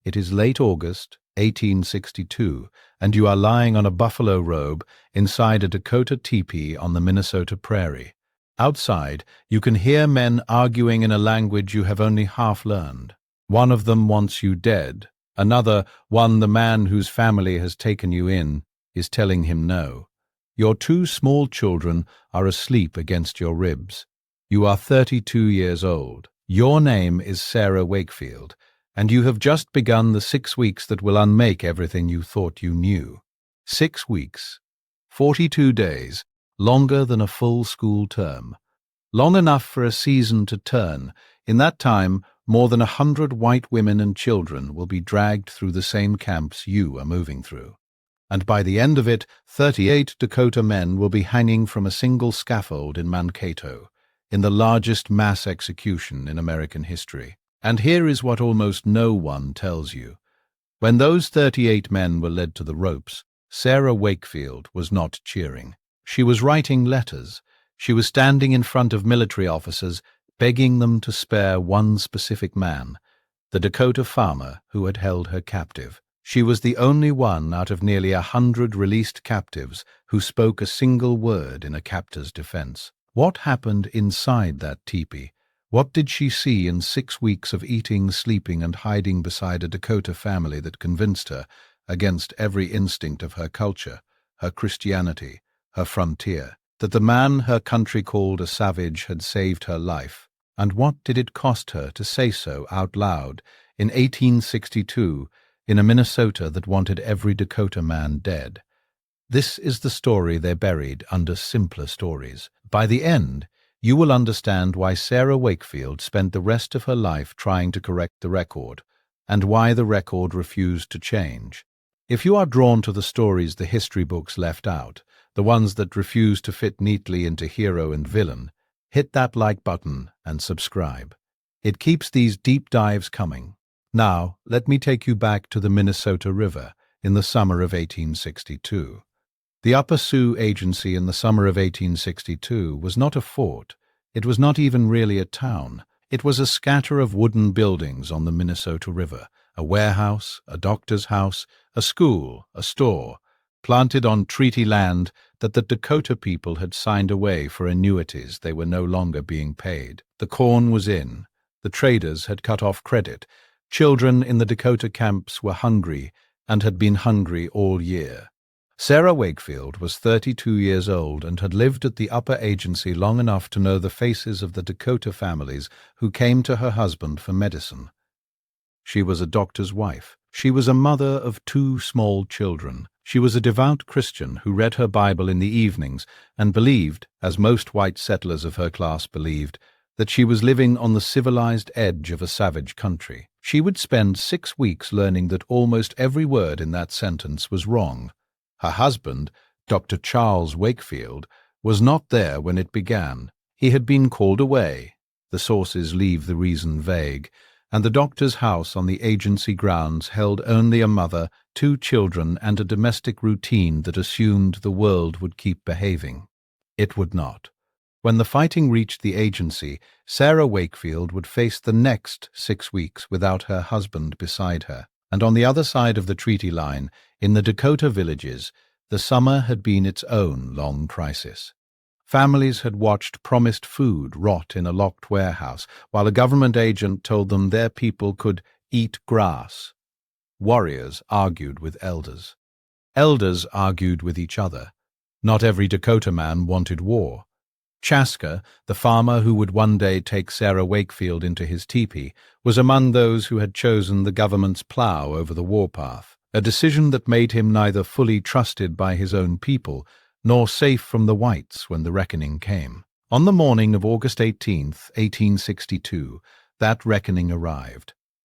It is late August, 1862, and you are lying on a buffalo robe inside a Dakota tepee on the Minnesota prairie. Outside, you can hear men arguing in a language you have only half learned. One of them wants you dead. Another, the man whose family has taken you in, is telling him no. Your two small children are asleep against your ribs. You are 32 years old. Your name is Sarah Wakefield, and you have just begun the 6 weeks that will unmake everything you thought you knew. 6 weeks, 42 days, longer than a full school term. Long enough for a season to turn. In that time, more than 100 white women and children will be dragged through the same camps you are moving through. And by the end of it, 38 Dakota men will be hanging from a single scaffold in Mankato, in the largest mass execution in American history. And here is what almost no one tells you. When those 38 men were led to the ropes, Sarah Wakefield was not cheering. She was writing letters. She was standing in front of military officers, begging them to spare one specific man, the Dakota farmer who had held her captive. She was the only one out of nearly 100 released captives who spoke a single word in a captor's defense. What happened inside that tepee? What did she see in 6 weeks of eating, sleeping, and hiding beside a Dakota family that convinced her, against every instinct of her culture, her Christianity, her frontier, that the man her country called a savage had saved her life? And what did it cost her to say so out loud in 1862 in a Minnesota that wanted every Dakota man dead? This is the story they buried under simpler stories. By the end, you will understand why Sarah Wakefield spent the rest of her life trying to correct the record, and why the record refused to change. If you are drawn to the stories the history books left out, the ones that refuse to fit neatly into hero and villain, hit that like button and subscribe. It keeps these deep dives coming. Now, let me take you back to the Minnesota River in the summer of 1862. The Upper Sioux Agency in the summer of 1862 was not a fort. It was not even really a town. It was a scatter of wooden buildings on the Minnesota River, a warehouse, a doctor's house, a school, a store, planted on treaty land that the Dakota people had signed away for annuities they were no longer being paid. The corn was in. The traders had cut off credit. Children in the Dakota camps were hungry and had been hungry all year. Sarah Wakefield was 32 years old and had lived at the Upper Agency long enough to know the faces of the Dakota families who came to her husband for medicine. She was a doctor's wife. She was a mother of 2 small children. She was a devout Christian who read her Bible in the evenings and believed, as most white settlers of her class believed, that she was living on the civilized edge of a savage country. She would spend 6 weeks learning that almost every word in that sentence was wrong. Her husband, Dr. Charles Wakefield, was not there when it began. He had been called away. The sources leave the reason vague, and the doctor's house on the agency grounds held only a mother, 2 children, and a domestic routine that assumed the world would keep behaving. It would not. When the fighting reached the agency, Sarah Wakefield would face the next 6 weeks without her husband beside her. And on the other side of the treaty line, in the Dakota villages, the summer had been its own long crisis. Families had watched promised food rot in a locked warehouse, while a government agent told them their people could eat grass. Warriors argued with elders. Elders argued with each other. Not every Dakota man wanted war. Chaska, the farmer who would one day take Sarah Wakefield into his tepee, was among those who had chosen the government's plow over the warpath, a decision that made him neither fully trusted by his own people nor safe from the whites when the reckoning came. On the morning of August 18th, 1862, that reckoning arrived.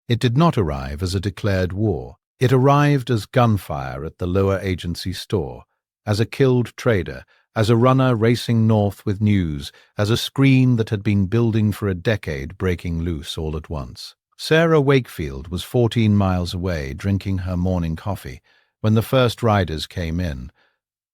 It did not arrive as a declared war. It arrived as gunfire at the lower agency store, as a killed trader, as a runner racing north with news, as a screen that had been building for a decade breaking loose all at once. Sarah Wakefield was 14 miles away drinking her morning coffee when the first riders came in.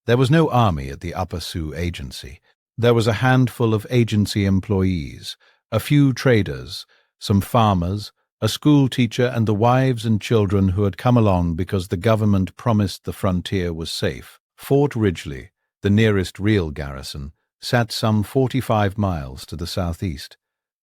There was no army at the Upper Sioux Agency. There was a handful of agency employees, a few traders, some farmers, a school teacher, and the wives and children who had come along because the government promised the frontier was safe. Fort Ridgely, the nearest real garrison, sat some 45 miles to the southeast.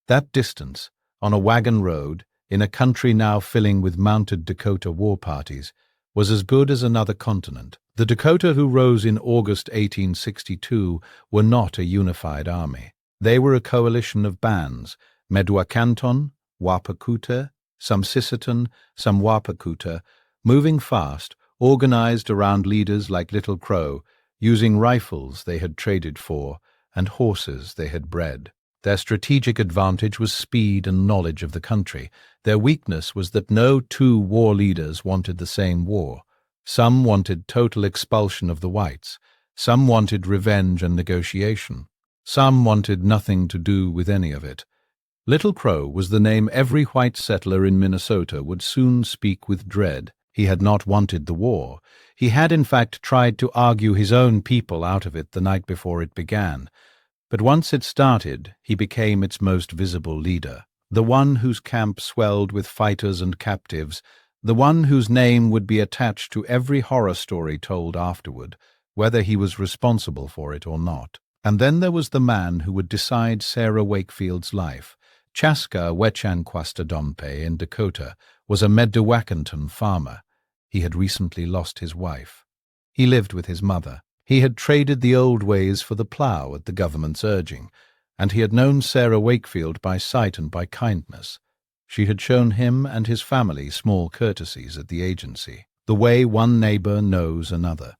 That distance, on a wagon road, in a country now filling with mounted Dakota war parties, was as good as another continent. The Dakota who rose in August 1862 were not a unified army. They were a coalition of bands, Medwakanton, Wapakuta, some Sisseton, some Wapakuta, moving fast, organized around leaders like Little Crow, using rifles they had traded for and horses they had bred. Their strategic advantage was speed and knowledge of the country. Their weakness was that no two war leaders wanted the same war. Some wanted total expulsion of the whites. Some wanted revenge and negotiation. Some wanted nothing to do with any of it. Little Crow was the name every white settler in Minnesota would soon speak with dread. He had not wanted the war. He had, in fact, tried to argue his own people out of it the night before it began. But once it started, he became its most visible leader, the one whose camp swelled with fighters and captives, the one whose name would be attached to every horror story told afterward, whether he was responsible for it or not. And then there was the man who would decide Sarah Wakefield's life. Chaska Wechanquastadompe in Dakota was a Medwakanton farmer. He had recently lost his wife. He lived with his mother. He had traded the old ways for the plough at the government's urging, and he had known Sarah Wakefield by sight and by kindness. She had shown him and his family small courtesies at the agency, the way one neighbor knows another.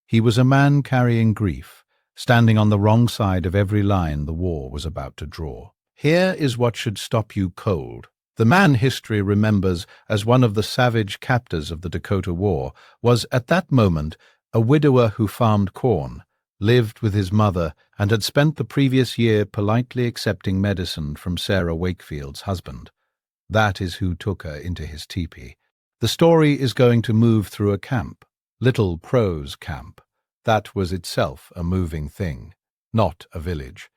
He was a man carrying grief, standing on the wrong side of every line the war was about to draw. Here is what should stop you cold. The man history remembers as one of the savage captors of the Dakota War was, at that moment, a widower who farmed corn, lived with his mother, and had spent the previous year politely accepting medicine from Sarah Wakefield's husband. That is who took her into his tepee. The story is going to move through a camp, Little Crow's camp. That was itself a moving thing, not a village,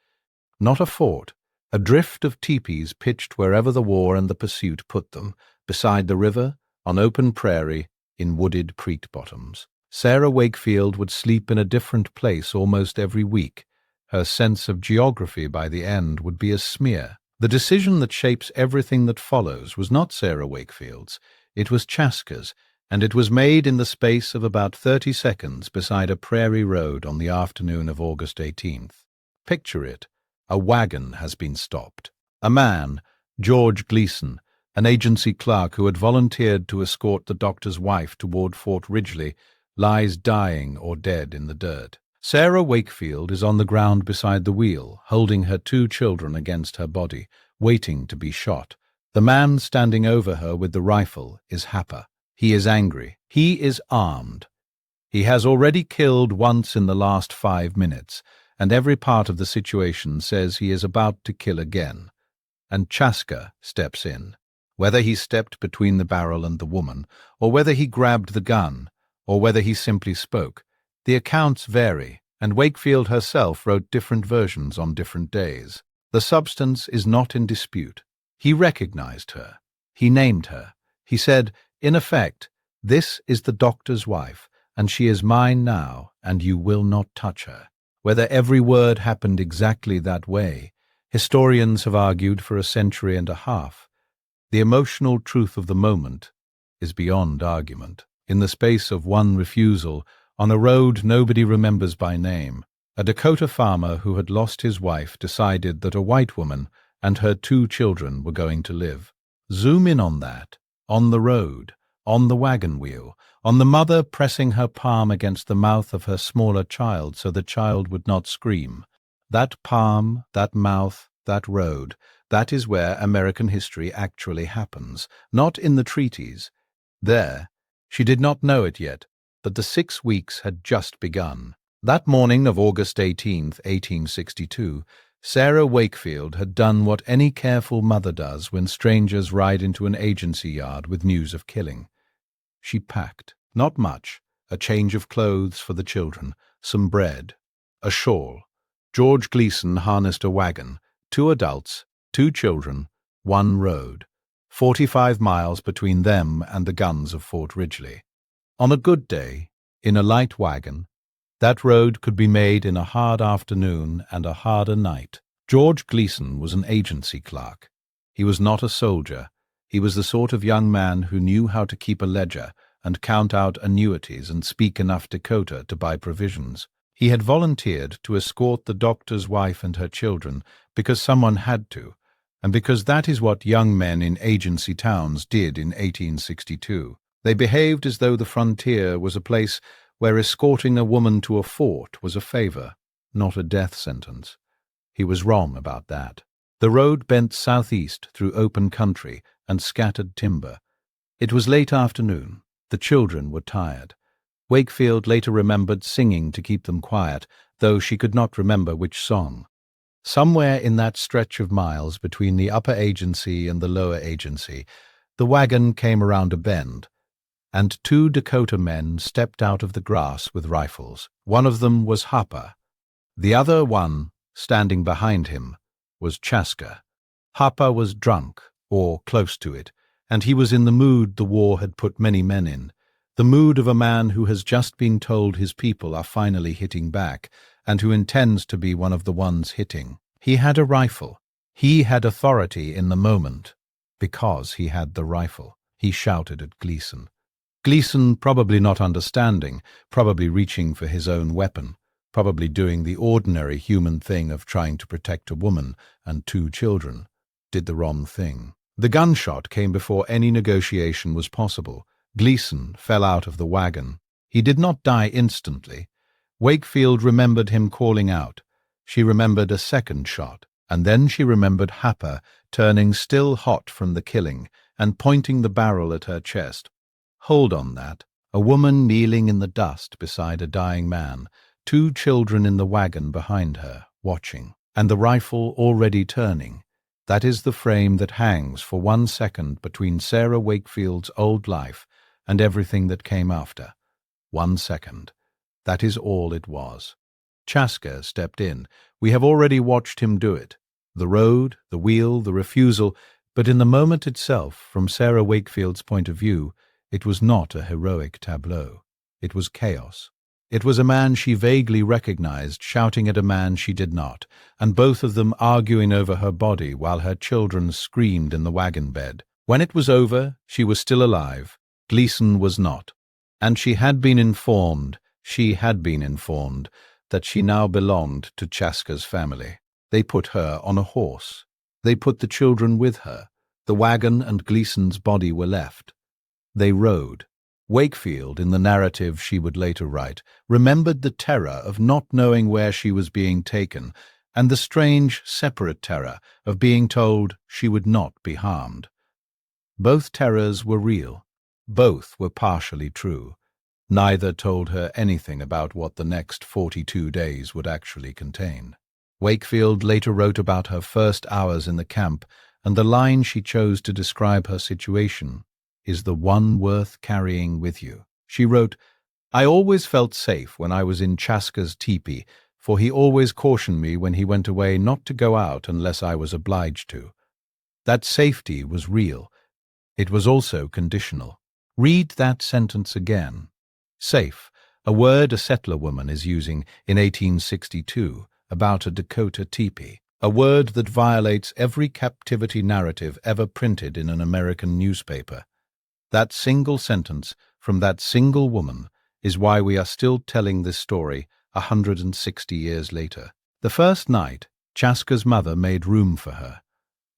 not a fort, a drift of tepees pitched wherever the war and the pursuit put them, beside the river, on open prairie, in wooded creek bottoms. Sarah Wakefield would sleep in a different place almost every week. Her sense of geography by the end would be a smear. The decision that shapes everything that follows was not Sarah Wakefield's, it was Chaska's, and it was made in the space of about 30 seconds beside a prairie road on the afternoon of August 18th. Picture it. A wagon has been stopped. A man, George Gleason, an agency clerk who had volunteered to escort the doctor's wife toward Fort Ridgely, lies dying or dead in the dirt. Sarah Wakefield is on the ground beside the wheel, holding her 2 children against her body, waiting to be shot. The man standing over her with the rifle is Happer. He is angry. He is armed. He has already killed once in the last 5 minutes, and every part of the situation says he is about to kill again. And Chaska steps in. Whether he stepped between the barrel and the woman, or whether he grabbed the gun, or whether he simply spoke, the accounts vary, and Wakefield herself wrote different versions on different days. The substance is not in dispute. He recognized her. He named her. He said, in effect, "This is the doctor's wife, and she is mine now, and you will not touch her." Whether every word happened exactly that way, historians have argued for a century and a half. The emotional truth of the moment is beyond argument. In the space of one refusal, on a road nobody remembers by name, a Dakota farmer who had lost his wife decided that a white woman and her 2 children were going to live. Zoom in on that, on the road, on the wagon wheel, on the mother pressing her palm against the mouth of her smaller child so the child would not scream. That palm, that mouth, that road, that is where American history actually happens, not in the treaties. There, she did not know it yet, but the 6 weeks had just begun. That morning of August 18th, 1862, Sarah Wakefield had done what any careful mother does when strangers ride into an agency yard with news of killing. She packed, not much, a change of clothes for the children, some bread, a shawl. George Gleason harnessed a wagon, 2 adults, 2 children, 1 road. 45 miles between them and the guns of Fort Ridgely. On a good day, in a light wagon, that road could be made in a hard afternoon and a harder night. George Gleason was an agency clerk. He was not a soldier. He was the sort of young man who knew how to keep a ledger and count out annuities and speak enough Dakota to buy provisions. He had volunteered to escort the doctor's wife and her children because someone had to, and because that is what young men in agency towns did in 1862. They behaved as though the frontier was a place where escorting a woman to a fort was a favor, not a death sentence. He was wrong about that. The road bent southeast through open country and scattered timber. It was late afternoon. The children were tired. Wakefield later remembered singing to keep them quiet, though she could not remember which song. Somewhere in that stretch of miles between the upper agency and the lower agency, the wagon came around a bend, and 2 Dakota men stepped out of the grass with rifles. One of them was Harper. The other one, standing behind him, was Chaska. Harper was drunk, or close to it, and he was in the mood the war had put many men in, the mood of a man who has just been told his people are finally hitting back, and who intends to be one of the ones hitting. He had a rifle. He had authority in the moment, because he had the rifle. He shouted at Gleason. Gleason, probably not understanding, probably reaching for his own weapon, probably doing the ordinary human thing of trying to protect a woman and 2 children, did the wrong thing. The gunshot came before any negotiation was possible. Gleason fell out of the wagon. He did not die instantly. Wakefield remembered him calling out. She remembered a second shot, and then she remembered Harper turning still hot from the killing and pointing the barrel at her chest. Hold on that. A woman kneeling in the dust beside a dying man, 2 children in the wagon behind her, watching, and the rifle already turning. That is the frame that hangs for 1 second between Sarah Wakefield's old life and everything that came after. 1 second. That is all it was. Chaska stepped in. We have already watched him do it. The road, the wheel, the refusal, but in the moment itself, from Sarah Wakefield's point of view, it was not a heroic tableau. It was chaos. It was a man she vaguely recognized shouting at a man she did not, and both of them arguing over her body while her children screamed in the wagon bed. When it was over, she was still alive. Gleason was not. And she had been informed that she now belonged to Chaska's family. They put her on a horse. They put the children with her. The wagon and Gleason's body were left. They rode. Wakefield, in the narrative she would later write, remembered the terror of not knowing where she was being taken, and the strange, separate terror of being told she would not be harmed. Both terrors were real. Both were partially true. Neither told her anything about what the next 42 days would actually contain. Wakefield later wrote about her first hours in the camp, and the line she chose to describe her situation is the one worth carrying with you. She wrote, "I always felt safe when I was in Chaska's tepee, for he always cautioned me when he went away not to go out unless I was obliged to. That safety was real. It was also conditional." Read that sentence again. Safe, a word a settler woman is using in 1862 about a Dakota tepee, a word that violates every captivity narrative ever printed in an American newspaper. That single sentence from that single woman is why we are still telling this story 160 years later. The first night, Chaska's mother made room for her.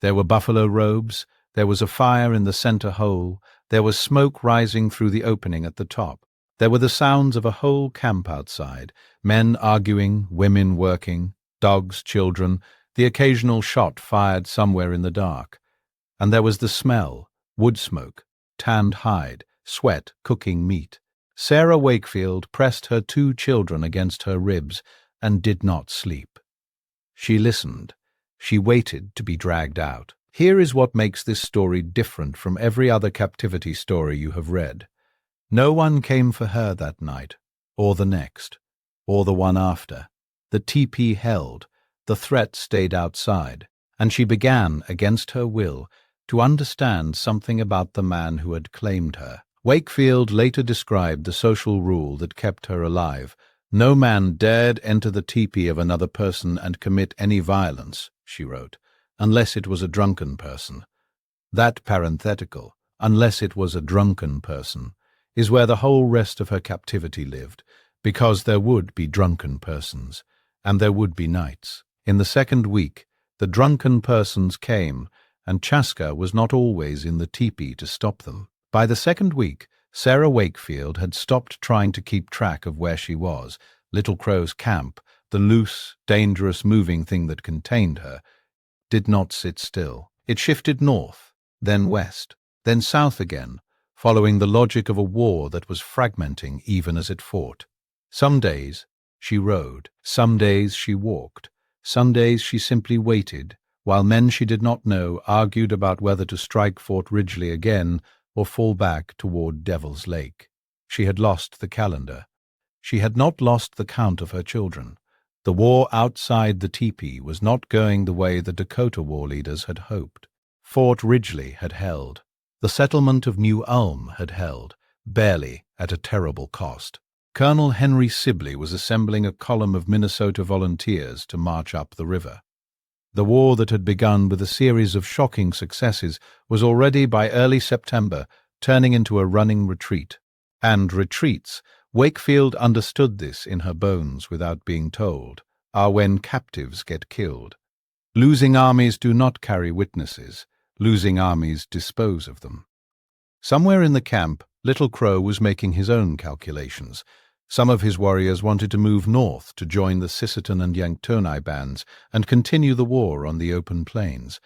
There were buffalo robes, there was a fire in the center hole, there was smoke rising through the opening at the top. There were the sounds of a whole camp outside, men arguing, women working, dogs, children, the occasional shot fired somewhere in the dark. And there was the smell, wood smoke, tanned hide, sweat cooking meat. Sarah Wakefield pressed her 2 children against her ribs and did not sleep. She listened. She waited to be dragged out. Here is what makes this story different from every other captivity story you have read. No one came for her that night, or the next, or the one after. The tepee held, the threat stayed outside, and she began, against her will, to understand something about the man who had claimed her. Wakefield later described the social rule that kept her alive. No man dared enter the tepee of another person and commit any violence, she wrote, unless it was a drunken person. That parenthetical, unless it was a drunken person, is where the whole rest of her captivity lived, because there would be drunken persons, and there would be nights. In the second week, the drunken persons came, and Chaska was not always in the tepee to stop them. By the second week, Sarah Wakefield had stopped trying to keep track of where she was. Little Crow's camp, the loose, dangerous moving thing that contained her, did not sit still. It shifted north, then west, then south again, following the logic of a war that was fragmenting even as it fought. Some days she rode, some days she walked, some days she simply waited, while men she did not know argued about whether to strike Fort Ridgely again or fall back toward Devil's Lake. She had lost the calendar. She had not lost the count of her children. The war outside the tepee was not going the way the Dakota war leaders had hoped. Fort Ridgely had held. The settlement of New Ulm had held, barely at a terrible cost. Colonel Henry Sibley was assembling a column of Minnesota volunteers to march up the river. The war that had begun with a series of shocking successes was already by early September turning into a running retreat. And retreats, Wakefield understood this in her bones without being told, are when captives get killed. Losing armies do not carry witnesses. Losing armies dispose of them. Somewhere in the camp, Little Crow was making his own calculations. Some of his warriors wanted to move north to join the Sisseton and Yanktonai bands and continue the war on the open plains.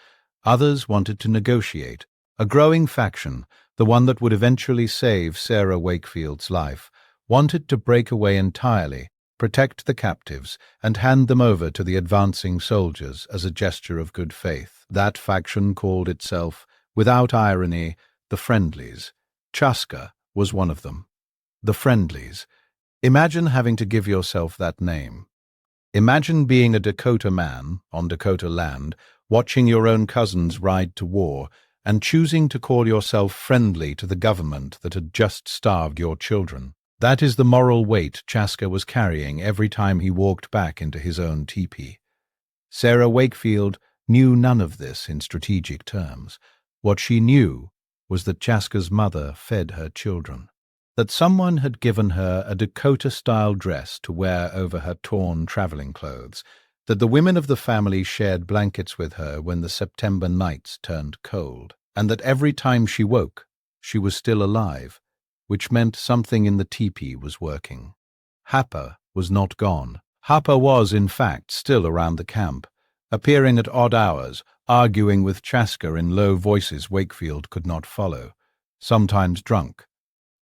Others wanted to negotiate. A growing faction, the one that would eventually save Sarah Wakefield's life, wanted to break away entirely, protect the captives, and hand them over to the advancing soldiers as a gesture of good faith. That faction called itself, without irony, the Friendlies. Chaska was one of them. The Friendlies. Imagine having to give yourself that name. Imagine being a Dakota man, on Dakota land, watching your own cousins ride to war, and choosing to call yourself friendly to the government that had just starved your children. That is the moral weight Chaska was carrying every time he walked back into his own tepee. Sarah Wakefield knew none of this in strategic terms. What she knew was that Chaska's mother fed her children, that someone had given her a Dakota-style dress to wear over her torn traveling clothes, that the women of the family shared blankets with her when the September nights turned cold, and that every time she woke, she was still alive, which meant something in the tepee was working. Hapa was not gone. Hapa was, in fact, still around the camp, appearing at odd hours, arguing with Chaska in low voices Wakefield could not follow, sometimes drunk,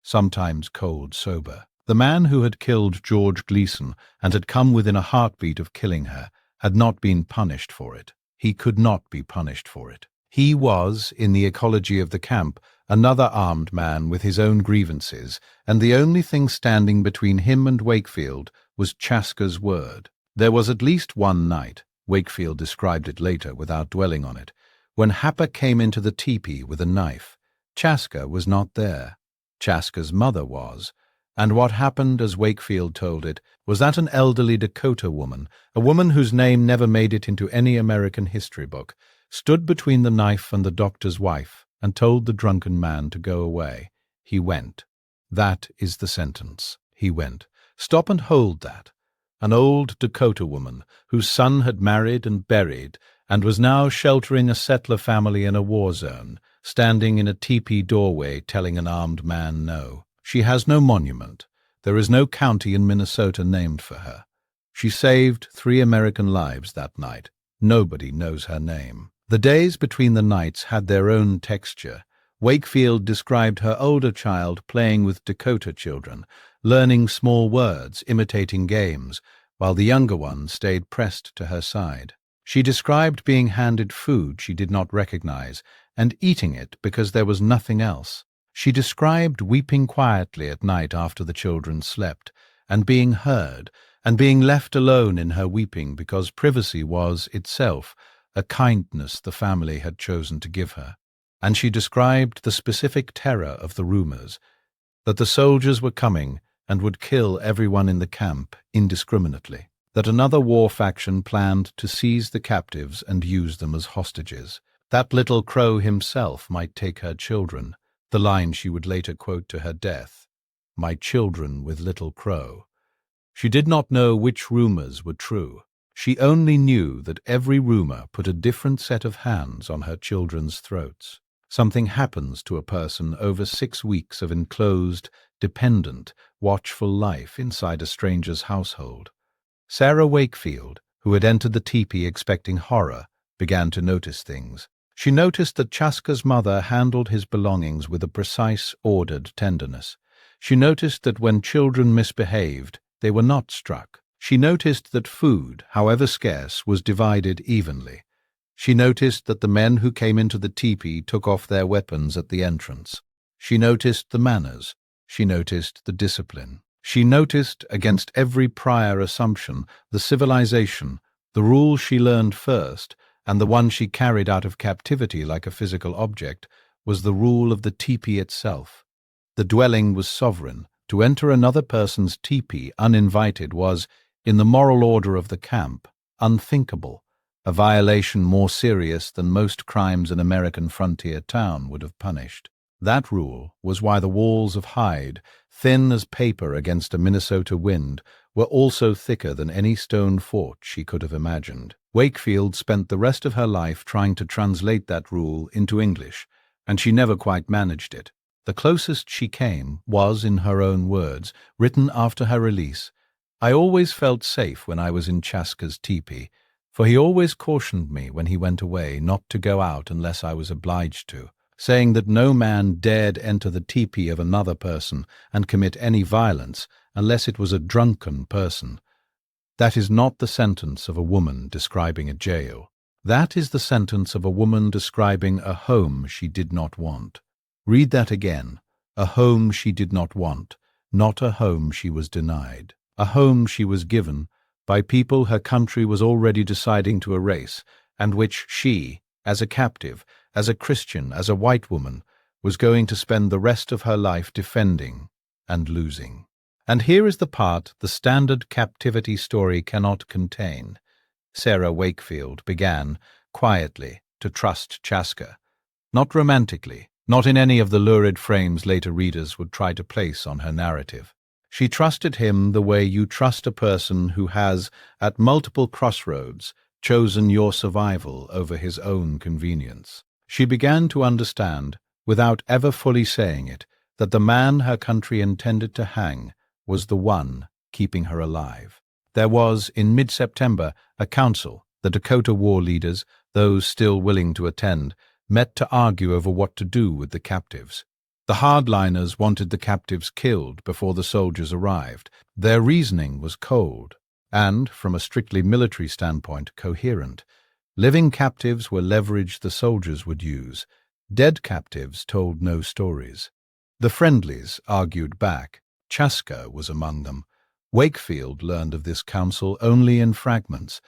sometimes cold sober. The man who had killed George Gleason and had come within a heartbeat of killing her had not been punished for it. He could not be punished for it. He was, in the ecology of the camp, another armed man with his own grievances, and the only thing standing between him and Wakefield was Chaska's word. There was at least one night, Wakefield described it later without dwelling on it, when Hapa came into the tepee with a knife. Chaska was not there. Chaska's mother was, and what happened, as Wakefield told it, was that an elderly Dakota woman, a woman whose name never made it into any American history book, stood between the knife and the doctor's wife and told the drunken man to go away. He went. That is the sentence. He went. Stop and hold that. An old Dakota woman whose son had married and buried and was now sheltering a settler family in a war zone, standing in a tepee doorway telling an armed man no. She has no monument. There is no county in Minnesota named for her. She saved 3 American lives that night. Nobody knows her name. The days between the nights had their own texture. Wakefield described her older child playing with Dakota children, learning small words, imitating games, while the younger one stayed pressed to her side. She described being handed food she did not recognize and eating it because there was nothing else. She described weeping quietly at night after the children slept, and being heard, and being left alone in her weeping because privacy was, itself, a kindness the family had chosen to give her. and she described the specific terror of the rumors, that the soldiers were coming and would kill everyone in the camp indiscriminately, that another war faction planned to seize the captives and use them as hostages, that Little Crow himself might take her children, the line she would later quote to her death, "My children with Little Crow." She did not know which rumors were true. She only knew that every rumor put a different set of hands on her children's throats. Something happens to a person over 6 weeks of enclosed, dependent, watchful life inside a stranger's household. Sarah Wakefield, who had entered the teepee expecting horror, began to notice things. She noticed that Chaska's mother handled his belongings with a precise, ordered tenderness. She noticed that when children misbehaved, they were not struck. She noticed that food, however scarce, was divided evenly. She noticed that the men who came into the teepee took off their weapons at the entrance. She noticed the manners. She noticed the discipline. She noticed, against every prior assumption, the civilization, the rule she learned first, and the one she carried out of captivity like a physical object, was the rule of the teepee itself. The dwelling was sovereign. To enter another person's teepee uninvited was, in the moral order of the camp, unthinkable, a violation more serious than most crimes an American frontier town would have punished. That rule was why the walls of hide, thin as paper against a Minnesota wind, were also thicker than any stone fort she could have imagined. Wakefield spent the rest of her life trying to translate that rule into English, and she never quite managed it. The closest she came was, in her own words, written after her release, "I always felt safe when I was in Chaska's teepee, for he always cautioned me when he went away not to go out unless I was obliged to, saying that no man dared enter the teepee of another person and commit any violence unless it was a drunken person. That is not the sentence of a woman describing a jail. That is the sentence of a woman describing a home she did not want. Read that again. A home she did not want, not a home she was denied. A home she was given by people her country was already deciding to erase, and which she, as a captive, as a Christian, as a white woman, was going to spend the rest of her life defending and losing. And here is the part the standard captivity story cannot contain. Sarah Wakefield began, quietly, to trust Chaska. Not romantically, not in any of the lurid frames later readers would try to place on her narrative. She trusted him the way you trust a person who has, at multiple crossroads, chosen your survival over his own convenience. She began to understand, without ever fully saying it, that the man her country intended to hang was the one keeping her alive. There was, in mid-September, a council. The Dakota war leaders, those still willing to attend, met to argue over what to do with the captives. The hardliners wanted the captives killed before the soldiers arrived. Their reasoning was cold and, from a strictly military standpoint, coherent. Living captives were leverage the soldiers would use. Dead captives told no stories. The friendlies argued back. Chaska was among them. Wakefield learned of this council only in fragments.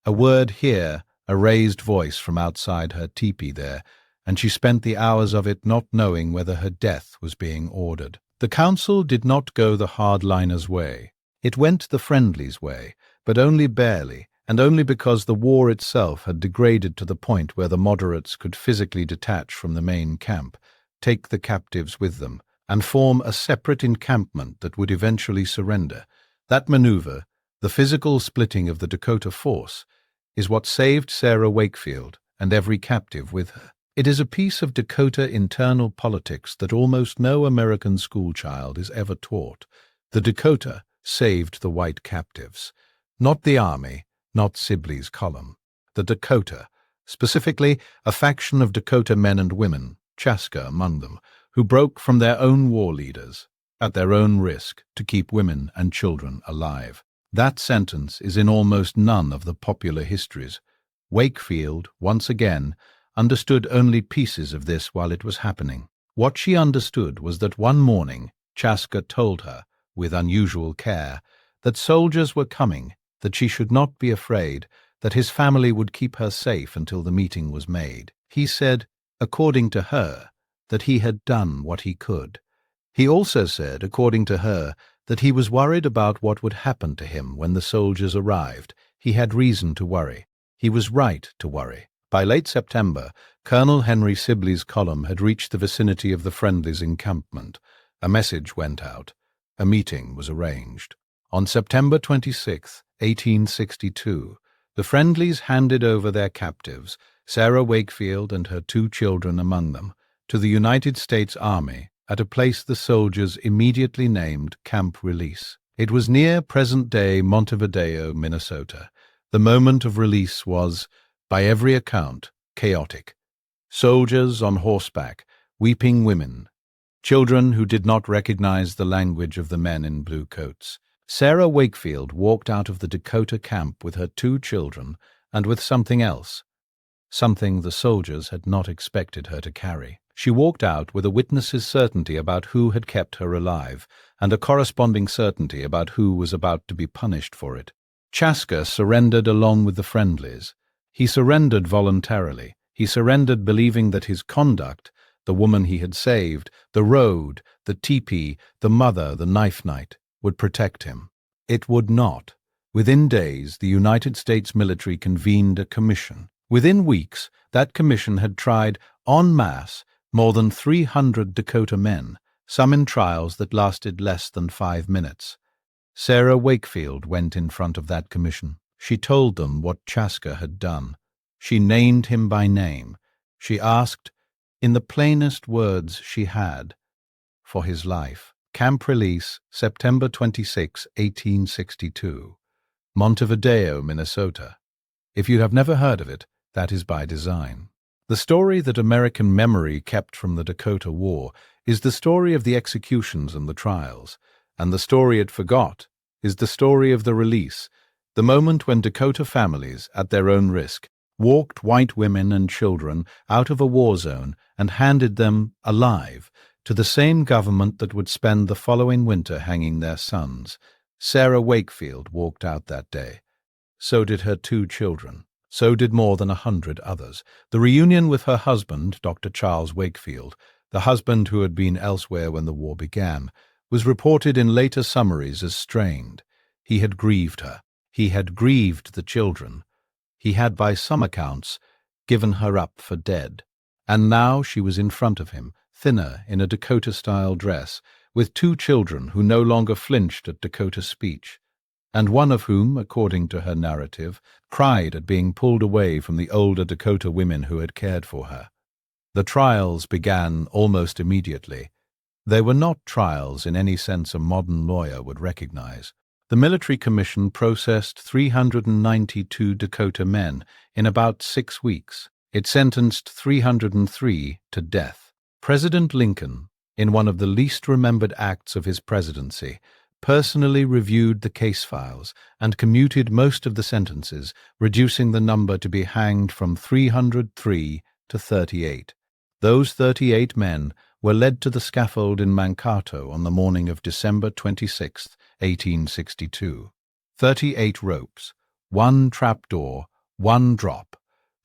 A word here, a raised voice from outside her teepee there, and she spent the hours of it not knowing whether her death was being ordered. The council did not go the hardliners' way. It went the friendlies' way, but only barely, and only because the war itself had degraded to the point where the moderates could physically detach from the main camp, take the captives with them, and form a separate encampment that would eventually surrender. That maneuver, the physical splitting of the Dakota force, is what saved Sarah Wakefield and every captive with her. It is a piece of Dakota internal politics that almost no American schoolchild is ever taught. The Dakota saved the white captives. Not the army, not Sibley's column. The Dakota, specifically a faction of Dakota men and women, Chaska among them, who broke from their own war leaders, at their own risk, to keep women and children alive. That sentence is in almost none of the popular histories. Wakefield, once again, understood only pieces of this while it was happening. What she understood was that one morning Chaska told her, with unusual care, that soldiers were coming, that she should not be afraid, that his family would keep her safe until the meeting was made. He said, according to her, that he had done what he could. He also said, according to her, that he was worried about what would happen to him when the soldiers arrived. He had reason to worry. He was right to worry. By late September, Colonel Henry Sibley's column had reached the vicinity of the Friendly's encampment. A message went out. A meeting was arranged. On September 26, 1862, the Friendlies handed over their captives, Sarah Wakefield and her 2 children among them, to the United States Army at a place the soldiers immediately named Camp Release. It was near present-day Montevideo, Minnesota. The moment of release was, by every account, chaotic. Soldiers on horseback, weeping women, children who did not recognize the language of the men in blue coats. Sarah Wakefield walked out of the Dakota camp with her 2 children and with something else, something the soldiers had not expected her to carry. She walked out with a witness's certainty about who had kept her alive, and a corresponding certainty about who was about to be punished for it. Chaska surrendered along with the Friendlies. He surrendered voluntarily. He surrendered believing that his conduct, the woman he had saved, the road, the tepee, the mother, the knife night, would protect him. It would not. Within days, the United States military convened a commission. Within weeks, that commission had tried, en masse, more than 300 Dakota men, some in trials that lasted less than 5 minutes. Sarah Wakefield went in front of that commission. She told them what Chaska had done. She named him by name. She asked, in the plainest words she had, for his life. Camp Release, September 26, 1862. Montevideo, Minnesota. If you have never heard of it, that is by design. The story that American memory kept from the Dakota War is the story of the executions and the trials, and the story it forgot is the story of the release, the moment when Dakota families, at their own risk, walked white women and children out of a war zone and handed them, alive, to the same government that would spend the following winter hanging their sons. Sarah Wakefield walked out that day. So did her 2 children. So did more than 100 others. The reunion with her husband, Dr. Charles Wakefield, the husband who had been elsewhere when the war began, was reported in later summaries as strained. He had grieved her. He had grieved the children. He had, by some accounts, given her up for dead. And now she was in front of him, thinner, in a Dakota-style dress, with 2 children who no longer flinched at Dakota speech, and one of whom, according to her narrative, cried at being pulled away from the older Dakota women who had cared for her. The trials began almost immediately. They were not trials in any sense a modern lawyer would recognize. The military commission processed 392 Dakota men in about 6 weeks. It sentenced 303 to death. President Lincoln, in one of the least remembered acts of his presidency, personally reviewed the case files and commuted most of the sentences, reducing the number to be hanged from 303 to 38. Those 38 men were led to the scaffold in Mankato on the morning of December 26, 1862. 38 ropes, 1 trapdoor, 1 drop,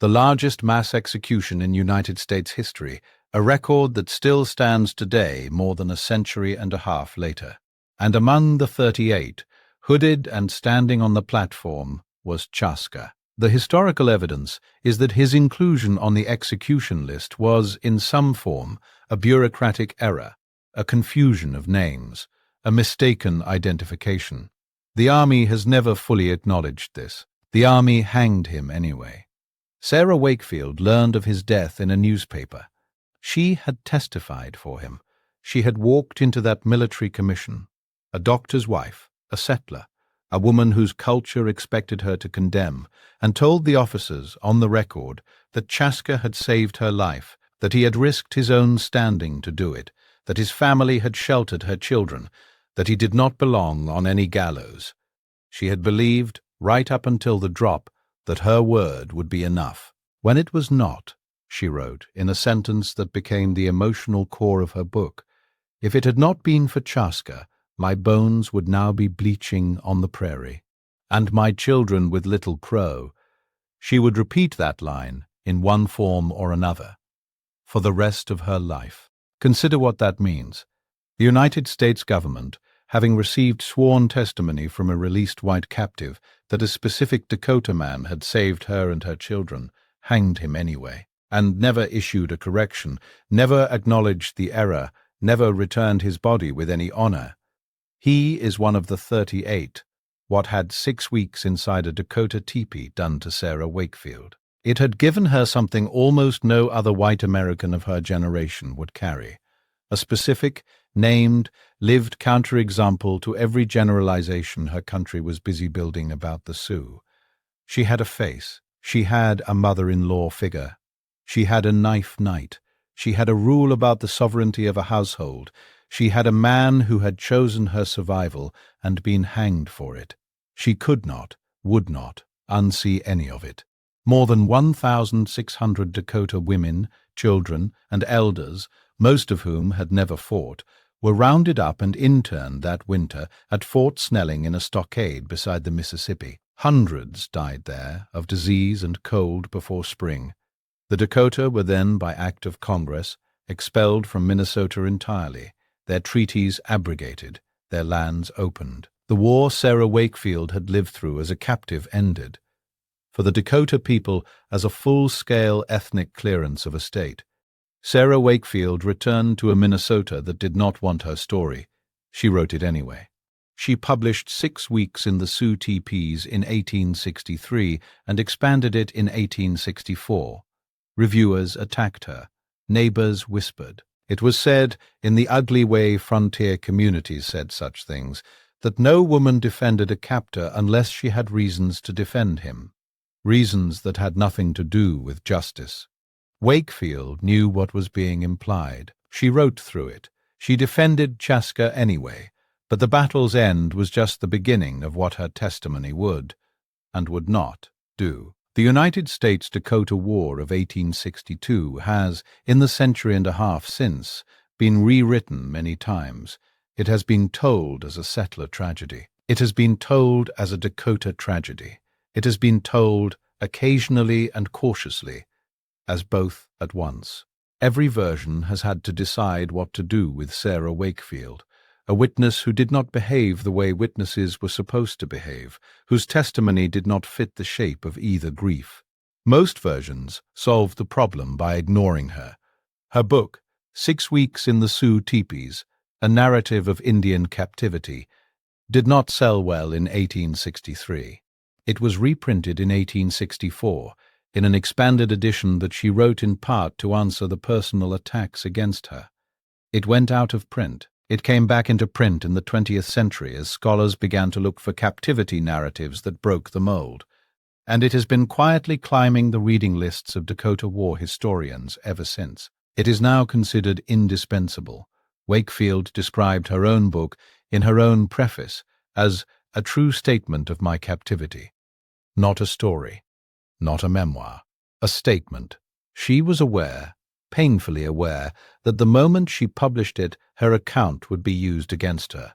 the largest mass execution in United States history, a record that still stands today more than a century and a half later. And among the 38, hooded and standing on the platform, was Chaska. The historical evidence is that his inclusion on the execution list was, in some form, a bureaucratic error, a confusion of names, a mistaken identification. The Army has never fully acknowledged this. The Army hanged him anyway. Sarah Wakefield learned of his death in a newspaper. She had testified for him. She had walked into that military commission. A doctor's wife, a settler, a woman whose culture expected her to condemn, and told the officers, on the record, that Chaska had saved her life, that he had risked his own standing to do it, that his family had sheltered her children, that he did not belong on any gallows. She had believed, right up until the drop, that her word would be enough. When it was not, she wrote, in a sentence that became the emotional core of her book, if it had not been for Chaska, my bones would now be bleaching on the prairie, and my children with Little Crow. She would repeat that line in one form or another. for the rest of her life. Consider what that means. The United States government, having received sworn testimony from a released white captive that a specific Dakota man had saved her and her children, hanged him anyway, and never issued a correction, never acknowledged the error, never returned his body with any honor. He is one of the 38, what had 6 weeks inside a Dakota tepee done to Sarah Wakefield. It had given her something almost no other white American of her generation would carry, a specific, named, lived counterexample to every generalization her country was busy building about the Sioux. She had a face. She had a mother-in-law figure. She had a knife knight. She had a rule about the sovereignty of a household. She had a man who had chosen her survival and been hanged for it. She could not, would not, unsee any of it. More than 1,600 Dakota women, children, and elders, most of whom had never fought, were rounded up and interned that winter at Fort Snelling in a stockade beside the Mississippi. Hundreds died there of disease and cold before spring. The Dakota were then, by act of Congress, expelled from Minnesota entirely, their treaties abrogated, their lands opened. The war Sarah Wakefield had lived through as a captive ended. For the Dakota people, as a full-scale ethnic clearance of a state. Sarah Wakefield returned to a Minnesota that did not want her story. She wrote it anyway. She published 6 weeks in the Sioux Tepees in 1863 and expanded it in 1864. Reviewers attacked her. Neighbors whispered. It was said, in the ugly way frontier communities said such things, that no woman defended a captor unless she had reasons to defend him, reasons that had nothing to do with justice. Wakefield knew what was being implied. She wrote through it. She defended Chaska anyway, but the battle's end was just the beginning of what her testimony would, and would not, do. The United States-Dakota War of 1862 has, in the century and a half since, been rewritten many times. It has been told as a settler tragedy. It has been told as a Dakota tragedy. It has been told, occasionally and cautiously, as both at once. Every version has had to decide what to do with Sarah Wakefield, a witness who did not behave the way witnesses were supposed to behave, whose testimony did not fit the shape of either grief. Most versions solved the problem by ignoring her. Her book, 6 Weeks in the Sioux Tepees, a narrative of Indian captivity, did not sell well in 1863. It was reprinted in 1864, in an expanded edition that she wrote in part to answer the personal attacks against her. It went out of print. It came back into print in the 20th century as scholars began to look for captivity narratives that broke the mold, and it has been quietly climbing the reading lists of Dakota War historians ever since. It is now considered indispensable. Wakefield described her own book in her own preface as a true statement of my captivity. Not a story. Not a memoir, a statement. She was aware, painfully aware, that the moment she published it, her account would be used against her.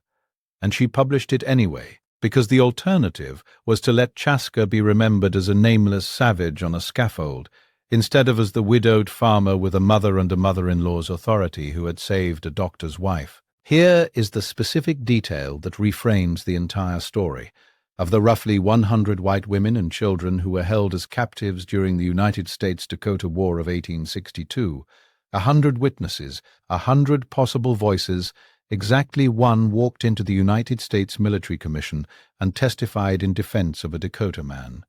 And she published it anyway, because the alternative was to let Chaska be remembered as a nameless savage on a scaffold, instead of as the widowed farmer with a mother and a mother-in-law's authority who had saved a doctor's wife. Here is the specific detail that reframes the entire story. Of the roughly 100 white women and children who were held as captives during the United States-Dakota War of 1862, 100 witnesses, 100 possible voices, exactly one walked into the United States Military Commission and testified in defense of a Dakota man.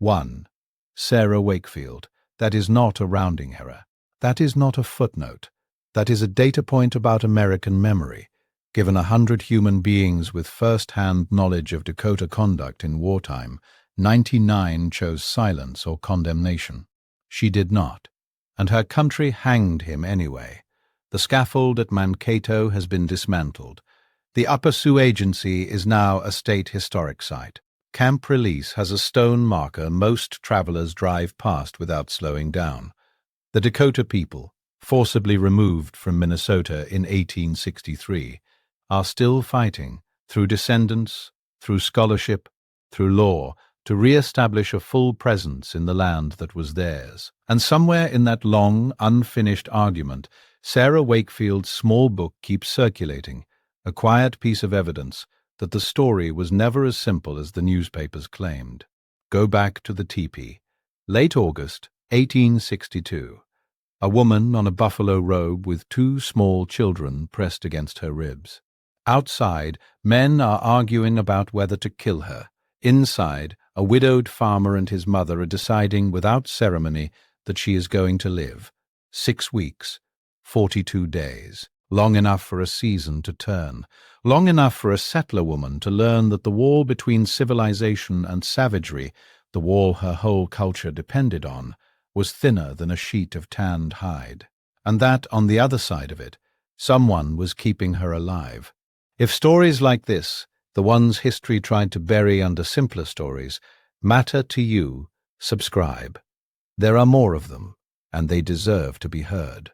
1. Sarah Wakefield. That is not a rounding error. That is not a footnote. That is a data point about American memory. Given 100 human beings with first-hand knowledge of Dakota conduct in wartime, 99 chose silence or condemnation. She did not, and her country hanged him anyway. The scaffold at Mankato has been dismantled. The Upper Sioux Agency is now a state historic site. Camp Release has a stone marker most travelers drive past without slowing down. The Dakota people, forcibly removed from Minnesota in 1863, are still fighting, through descendants, through scholarship, through law, to re-establish a full presence in the land that was theirs. And somewhere in that long, unfinished argument, Sarah Wakefield's small book keeps circulating, a quiet piece of evidence that the story was never as simple as the newspapers claimed. Go back to the tepee. Late August, 1862. A woman on a buffalo robe with two small children pressed against her ribs. Outside, men are arguing about whether to kill her. Inside, a widowed farmer and his mother are deciding without ceremony that she is going to live. 6 weeks, 42 days. Long enough for a season to turn. Long enough for a settler woman to learn that the wall between civilization and savagery, the wall her whole culture depended on, was thinner than a sheet of tanned hide. And that, on the other side of it, someone was keeping her alive. If stories like this, the ones history tried to bury under simpler stories, matter to you, subscribe. There are more of them, and they deserve to be heard.